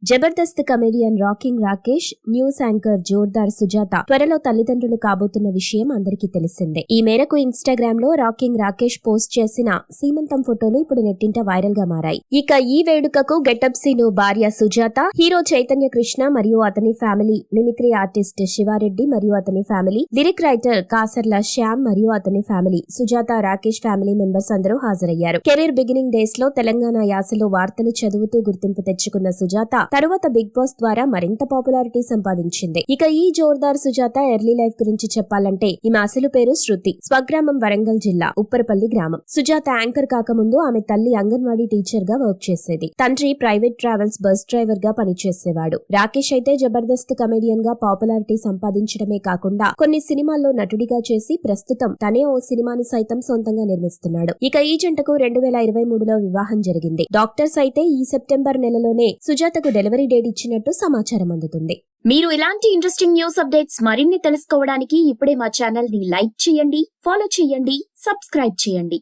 Jabardasth comedian rocking Rakesh, news anchor Jordar Sujatha త్వరలో తల్లిదండ్రులు కాబోతున్న విషయం అందరికీ తెలిసిందే. ఈ మేరకు ఇన్స్టాగ్రామ్ లో రాకింగ్ రాకేష్ పోస్ట్ చేసిన సీమంతం ఫోటోలు ఇప్పుడు నెట్టింట వైరల్ గా మారాయి. ఇక ఈ వేడుకకు గెటప్ సీను భార్య సుజాత, హీరో చైతన్య కృష్ణ మరియు అతని ఫ్యామిలీ, మిమిక్రీ ఆర్టిస్ట్ శివారెడ్డి మరియు అతని family, lyric writer Kasarla Shyam మరియు అతని family, Sujatha Rakesh family members అందరూ హాజరయ్యారు. కెరీర్ బిగినింగ్ డేస్ లో తెలంగాణ యాసలో వార్తలు చదువుతూ గుర్తింపు తెచ్చుకున్న సుజాత తరువాత బిగ్ బాస్ ద్వారా మరింత పాపులారిటీ సంపాదించింది. ఇక ఈ జోర్దార్ సుజాత ఎర్లీ లైఫ్ గురించి చెప్పాలంటే ఈమె అసలు పేరు శృతి. స్వగ్రామం వరంగల్ జిల్లా ఉప్పరపల్లి గ్రామం. సుజాత యాంకర్ కాకముందు ఆమె తల్లి అంగన్వాడీ టీచర్ గా వర్క్ చేసేది. తండ్రి ప్రైవేట్ ట్రావెల్స్ బస్ డ్రైవర్ గా పనిచేసేవాడు. రాకేష్ అయితే జబర్దస్త్ కమెడియన్ గా పాపులారిటీ సంపాదించడమే కాకుండా కొన్ని సినిమాల్లో నటుడిగా చేసి ప్రస్తుతం తనే ఓ సినిమాను సైతం సొంతంగా నిర్మిస్తున్నాడు. ఇక ఈ జంటకు 2023లో వివాహం జరిగింది. డాక్టర్స్ అయితే ఈ సెప్టెంబర్ నెలలోనే సుజాతకు డెలివరీ డేట్ ఇచ్చినట్టు సమాచారం అందుతుంది. మీరు ఇలాంటి ఇంట్రెస్టింగ్ న్యూస్ అప్డేట్స్ మరిన్ని తెలుసుకోవడానికి ఇప్పుడే మా ఛానల్ ని లైక్ చేయండి, ఫాలో చేయండి, సబ్స్క్రైబ్ చేయండి.